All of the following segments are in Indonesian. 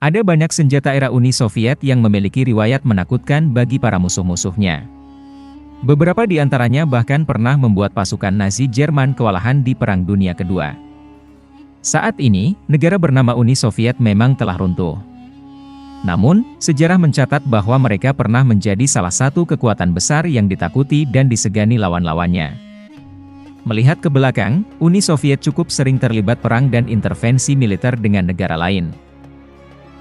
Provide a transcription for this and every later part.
Ada banyak senjata era Uni Soviet yang memiliki riwayat menakutkan bagi para musuh-musuhnya. Beberapa di antaranya bahkan pernah membuat pasukan Nazi Jerman kewalahan di Perang Dunia Kedua. Saat ini, negara bernama Uni Soviet memang telah runtuh. Namun, sejarah mencatat bahwa mereka pernah menjadi salah satu kekuatan besar yang ditakuti dan disegani lawan-lawannya. Melihat ke belakang, Uni Soviet cukup sering terlibat perang dan intervensi militer dengan negara lain.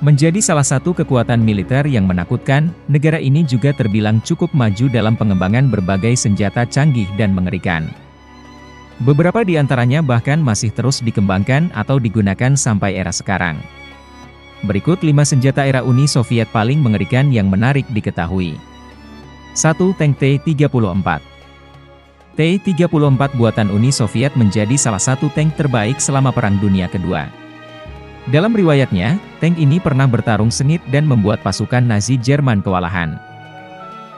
Menjadi salah satu kekuatan militer yang menakutkan, negara ini juga terbilang cukup maju dalam pengembangan berbagai senjata canggih dan mengerikan. Beberapa di antaranya bahkan masih terus dikembangkan atau digunakan sampai era sekarang. Berikut 5 senjata era Uni Soviet paling mengerikan yang menarik diketahui. 1. Tank T-34. T-34 buatan Uni Soviet menjadi salah satu tank terbaik selama Perang Dunia Kedua. Dalam riwayatnya, tank ini pernah bertarung sengit dan membuat pasukan Nazi Jerman kewalahan.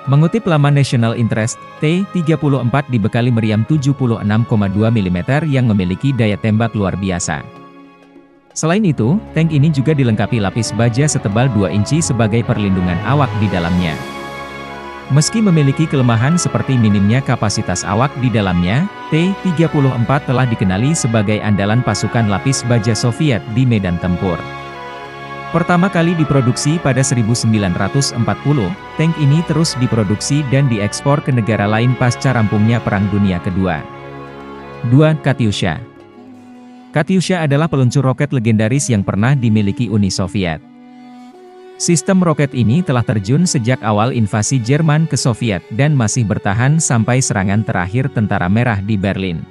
Mengutip laman National Interest, T-34 dibekali meriam 76,2 mm yang memiliki daya tembak luar biasa. Selain itu, tank ini juga dilengkapi lapis baja setebal 2 inci sebagai perlindungan awak di dalamnya. Meski memiliki kelemahan seperti minimnya kapasitas awak di dalamnya, T-34 telah dikenali sebagai andalan pasukan lapis baja Soviet di medan tempur. Pertama kali diproduksi pada 1940, tank ini terus diproduksi dan diekspor ke negara lain pasca rampungnya Perang Dunia Kedua. 2. Katyusha. Katyusha adalah peluncur roket legendaris yang pernah dimiliki Uni Soviet. Sistem roket ini telah terjun sejak awal invasi Jerman ke Soviet dan masih bertahan sampai serangan terakhir Tentara Merah di Berlin.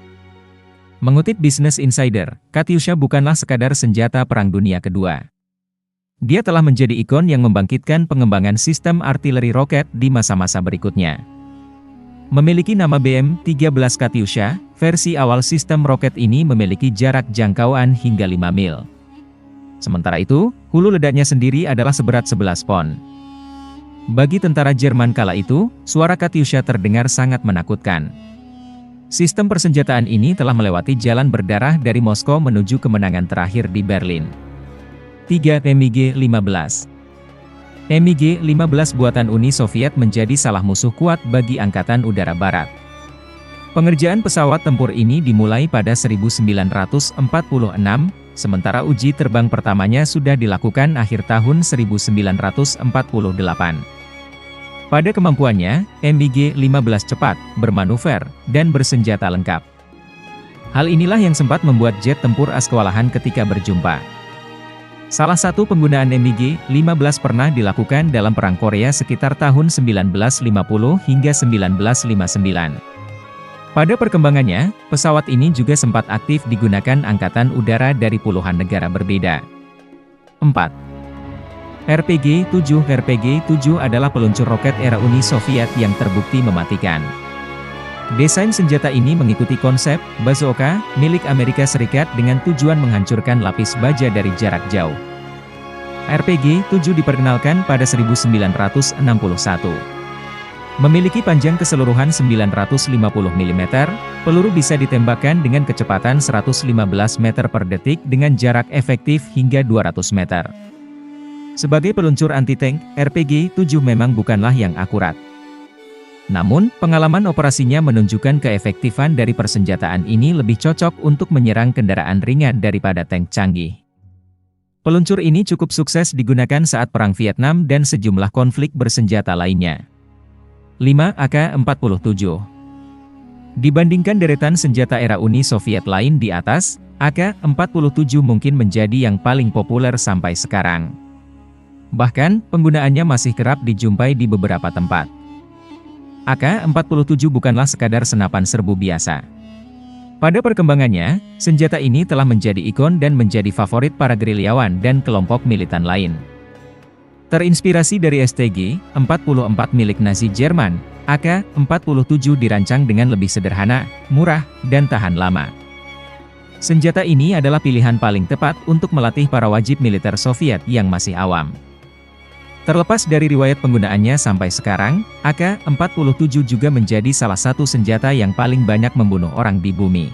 Mengutip Business Insider, Katyusha bukanlah sekadar senjata Perang Dunia Kedua. Dia telah menjadi ikon yang membangkitkan pengembangan sistem artileri roket di masa-masa berikutnya. Memiliki nama BM-13 Katyusha, versi awal sistem roket ini memiliki jarak jangkauan hingga 5 mil. Sementara itu, hulu ledaknya sendiri adalah seberat 11 pon. Bagi tentara Jerman kala itu, suara Katyusha terdengar sangat menakutkan. Sistem persenjataan ini telah melewati jalan berdarah dari Moskow menuju kemenangan terakhir di Berlin. 3. MiG-15. MiG-15 buatan Uni Soviet menjadi salah musuh kuat bagi Angkatan Udara Barat. Pengerjaan pesawat tempur ini dimulai pada 1946, sementara uji terbang pertamanya sudah dilakukan akhir tahun 1948. Pada kemampuannya, MiG-15 cepat, bermanuver, dan bersenjata lengkap. Hal inilah yang sempat membuat jet tempur AS kewalahan ketika berjumpa. Salah satu penggunaan MiG-15 pernah dilakukan dalam Perang Korea sekitar tahun 1950 hingga 1959. Pada perkembangannya, pesawat ini juga sempat aktif digunakan angkatan udara dari puluhan negara berbeda. 4. RPG-7. RPG-7 adalah peluncur roket era Uni Soviet yang terbukti mematikan. Desain senjata ini mengikuti konsep bazooka milik Amerika Serikat dengan tujuan menghancurkan lapis baja dari jarak jauh. RPG-7 diperkenalkan pada 1961. Memiliki panjang keseluruhan 950 mm, peluru bisa ditembakkan dengan kecepatan 115 meter per detik dengan jarak efektif hingga 200 meter. Sebagai peluncur anti-tank, RPG-7 memang bukanlah yang akurat. Namun, pengalaman operasinya menunjukkan keefektifan dari persenjataan ini lebih cocok untuk menyerang kendaraan ringan daripada tank canggih. Peluncur ini cukup sukses digunakan saat Perang Vietnam dan sejumlah konflik bersenjata lainnya. 5. AK-47. Dibandingkan deretan senjata era Uni Soviet lain di atas, AK-47 mungkin menjadi yang paling populer sampai sekarang. Bahkan, penggunaannya masih kerap dijumpai di beberapa tempat. AK-47 bukanlah sekadar senapan serbu biasa. Pada perkembangannya, senjata ini telah menjadi ikon dan menjadi favorit para gerilyawan dan kelompok militan lain. Terinspirasi dari STG-44 milik Nazi Jerman, AK-47 dirancang dengan lebih sederhana, murah, dan tahan lama. Senjata ini adalah pilihan paling tepat untuk melatih para wajib militer Soviet yang masih awam. Terlepas dari riwayat penggunaannya sampai sekarang, AK-47 juga menjadi salah satu senjata yang paling banyak membunuh orang di bumi.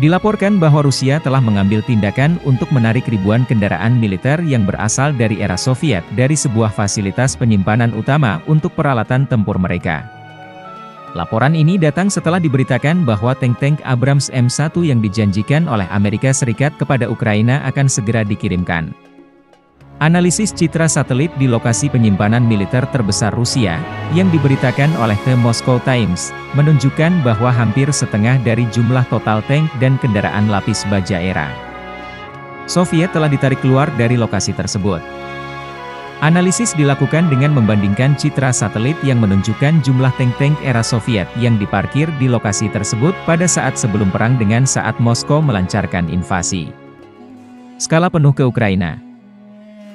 Dilaporkan bahwa Rusia telah mengambil tindakan untuk menarik ribuan kendaraan militer yang berasal dari era Soviet dari sebuah fasilitas penyimpanan utama untuk peralatan tempur mereka. Laporan ini datang setelah diberitakan bahwa tank-tank Abrams M1 yang dijanjikan oleh Amerika Serikat kepada Ukraina akan segera dikirimkan. Analisis citra satelit di lokasi penyimpanan militer terbesar Rusia, yang diberitakan oleh The Moscow Times, menunjukkan bahwa hampir setengah dari jumlah total tank dan kendaraan lapis baja era Soviet telah ditarik keluar dari lokasi tersebut. Analisis dilakukan dengan membandingkan citra satelit yang menunjukkan jumlah tank-tank era Soviet yang diparkir di lokasi tersebut pada saat sebelum perang dengan saat Moskow melancarkan invasi skala penuh ke Ukraina.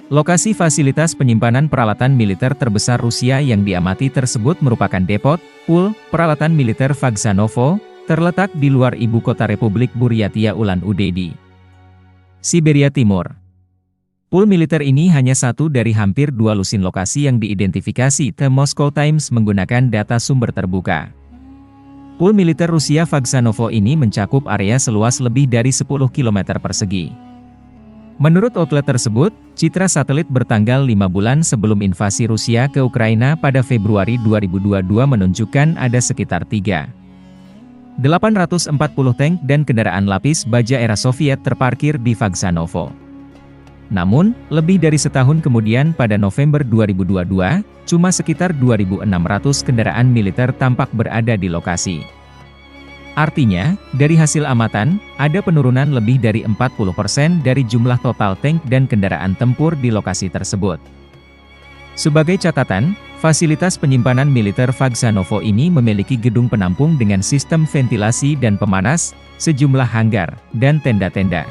Lokasi fasilitas penyimpanan peralatan militer terbesar Rusia yang diamati tersebut merupakan depot, pool, peralatan militer Vagzhanovo, terletak di luar ibu kota Republik Buryatia Ulan-Ude di Siberia Timur. Pool militer ini hanya satu dari hampir 2 lusin lokasi yang diidentifikasi The Moscow Times menggunakan data sumber terbuka. Pool militer Rusia Vagzhanovo ini mencakup area seluas lebih dari 10 km persegi. Menurut outlet tersebut, citra satelit bertanggal 5 bulan sebelum invasi Rusia ke Ukraina pada Februari 2022 menunjukkan ada sekitar 3.840 tank dan kendaraan lapis baja era Soviet terparkir di Vagzhanovo. Namun, lebih dari setahun kemudian pada November 2022, cuma sekitar 2.600 kendaraan militer tampak berada di lokasi. Artinya, dari hasil amatan, ada penurunan lebih dari 40% dari jumlah total tank dan kendaraan tempur di lokasi tersebut. Sebagai catatan, fasilitas penyimpanan militer Vagzhanovo ini memiliki gedung penampung dengan sistem ventilasi dan pemanas, sejumlah hanggar, dan tenda-tenda.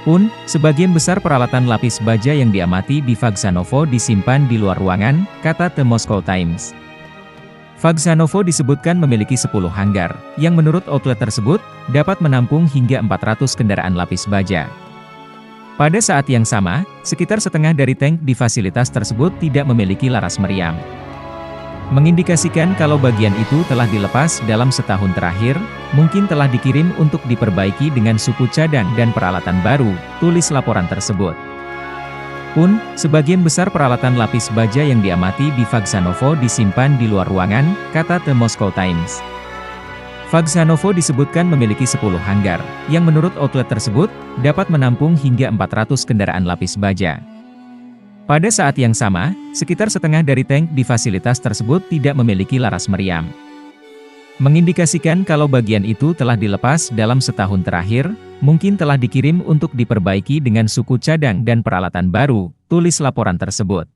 Pun, sebagian besar peralatan lapis baja yang diamati di Vagzhanovo disimpan di luar ruangan, kata The Moscow Times. Vagzhanovo disebutkan memiliki 10 hanggar, yang menurut outlet tersebut, dapat menampung hingga 400 kendaraan lapis baja. Pada saat yang sama, sekitar setengah dari tank di fasilitas tersebut tidak memiliki laras meriam. Mengindikasikan kalau bagian itu telah dilepas dalam setahun terakhir, mungkin telah dikirim untuk diperbaiki dengan suku cadang dan peralatan baru, tulis laporan tersebut. Pun, sebagian besar peralatan lapis baja yang diamati di Vagzhanovo disimpan di luar ruangan, kata The Moscow Times. Vagzhanovo disebutkan memiliki 10 hanggar, yang menurut outlet tersebut, dapat menampung hingga 400 kendaraan lapis baja. Pada saat yang sama, sekitar setengah dari tank di fasilitas tersebut tidak memiliki laras meriam. Mengindikasikan kalau bagian itu telah dilepas dalam setahun terakhir, mungkin telah dikirim untuk diperbaiki dengan suku cadang dan peralatan baru, tulis laporan tersebut.